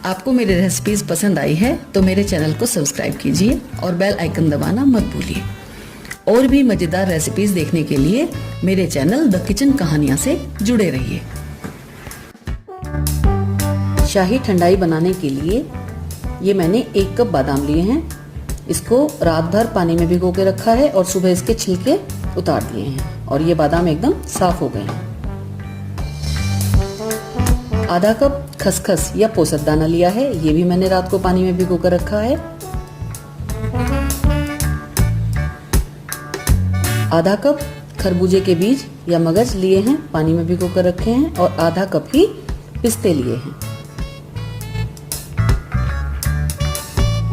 आपको मेरी रेसिपीज पसंद आई है तो मेरे चैनल को सब्सक्राइब कीजिए और बेल आइकन दबाना मत भूलिए। और भी मजेदार रेसिपीज देखने के लिए मेरे चैनल द किचन कहानियां से जुड़े रहिए। शाही ठंडाई बनाने के लिए ये मैंने 1 कप बादाम लिए हैं। इसको रात भर पानी में भिगो के रखा है और सुबह इसके छिलके उतार दिए हैं और ये बादाम एकदम साफ हो गए हैं। आधा कप खसखस या पोसत दाना लिया है, ये भी मैंने रात को पानी में भिगो कर रखा है। आधा कप खरबूजे के बीज या मगज लिए हैं, पानी में भिगो कर रखे हैं। और आधा कप ही पिस्ते लिए हैं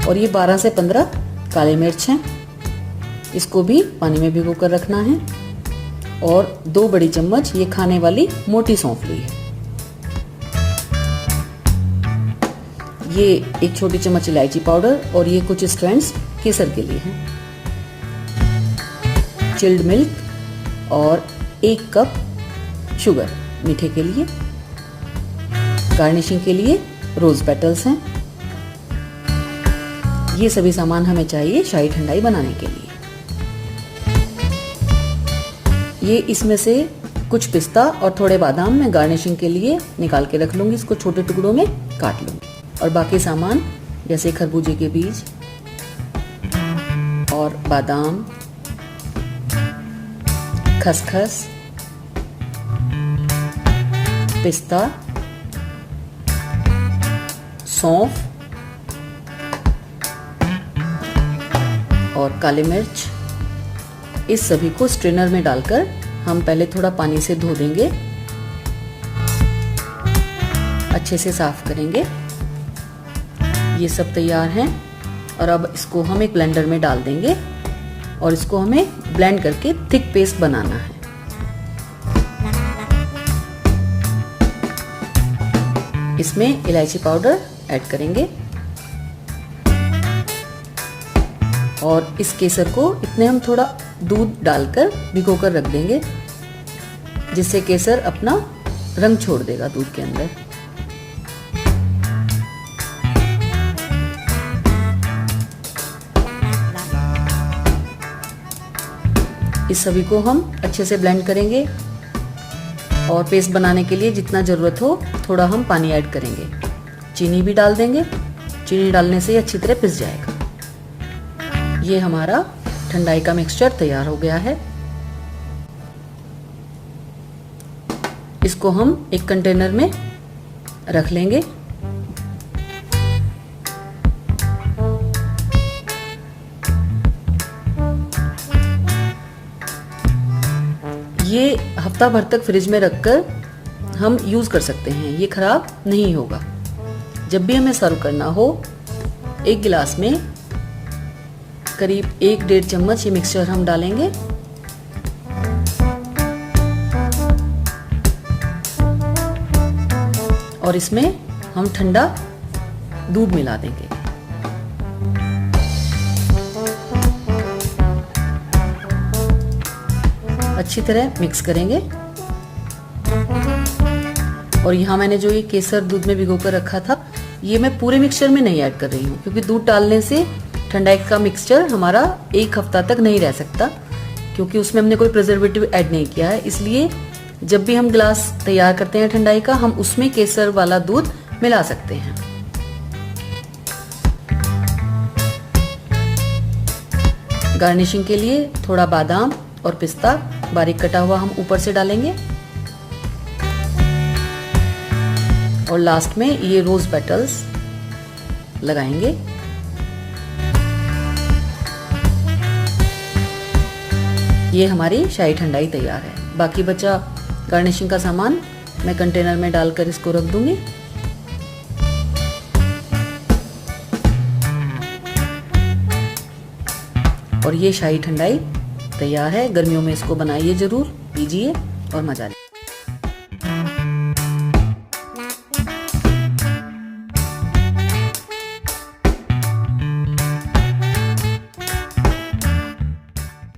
और ये 12 से 15 काले मिर्च हैं, इसको भी पानी में भिगो कर रखना है। और 2 बड़ी चम्मच ये खाने वाली मोटी सौंफ ली है। ये 1 छोटी चम्मच इलायची पाउडर और ये कुछ स्ट्रैंड्स केसर के लिए हैं। चिल्ड मिल्क और 1 कप शुगर मीठे के लिए। गार्निशिंग के लिए रोज पेटल्स हैं। ये सभी सामान हमें चाहिए शाही ठंडाई बनाने के लिए। ये इसमें से कुछ पिस्ता और थोड़े बादाम मैं गार्निशिंग के लिए निकाल के रख लूंगी, इसको छोटे टुकड़ों में काट लूंगी। और बाकी सामान जैसे खरबूजे के बीज और बादाम, खसखस, पिस्ता, सौंफ और काली मिर्च, इस सभी को स्ट्रेनर में डालकर हम पहले थोड़ा पानी से धो देंगे, अच्छे से साफ करेंगे। ये सब तैयार हैं और अब इसको हम एक ब्लेंडर में डाल देंगे और इसको हमें ब्लेंड करके थिक पेस्ट बनाना है। इसमें इलायची पाउडर ऐड करेंगे और इस केसर को इतने हम थोड़ा दूध डालकर भिगोकर रख देंगे, जिससे केसर अपना रंग छोड़ देगा दूध के अंदर। इस सभी को हम अच्छे से ब्लेंड करेंगे और पेस्ट बनाने के लिए जितना ज़रूरत हो थोड़ा हम पानी ऐड करेंगे। चीनी भी डाल देंगे, चीनी डालने से अच्छी तरह पिस जाएगा। ये हमारा ठंडाई का मिक्सचर तैयार हो गया है। इसको हम एक कंटेनर में रख लेंगे। ये हफ्ता भर तक फ्रिज में रखकर हम यूज कर सकते हैं, ये खराब नहीं होगा। जब भी हमें सर्व करना हो, 1 गिलास में करीब 1-1.5 चम्मच ये मिक्सचर हम डालेंगे और इसमें हम ठंडा दूध मिला देंगे। अच्छी तरह मिक्स करेंगे। और यहाँ मैंने जो ये केसर दूध में भिगो कर रखा था, ये मैं पूरे मिक्सचर में नहीं ऐड कर रही हूँ, क्योंकि दूध डालने से ठंडाई का मिक्सचर हमारा 1 हफ्ता तक नहीं रह सकता, क्योंकि उसमें हमने कोई प्रिजर्वेटिव ऐड नहीं किया है। इसलिए जब भी हम गिलास तैयार करते हैं ठंडाई का, हम उसमें केसर वाला दूध मिला सकते हैं। गार्निशिंग के लिए थोड़ा बादाम और पिस्ता बारीक कटा हुआ हम ऊपर से डालेंगे और लास्ट में ये रोज पेटल्स लगाएंगे। ये हमारी शाही ठंडाई तैयार है। बाकी बचा गार्निशिंग का सामान मैं कंटेनर में डालकर इसको रख दूंगी। और ये शाही ठंडाई तैयार है। गर्मियों में इसको बनाइए, जरूर पीजिए और मजा लीजिए।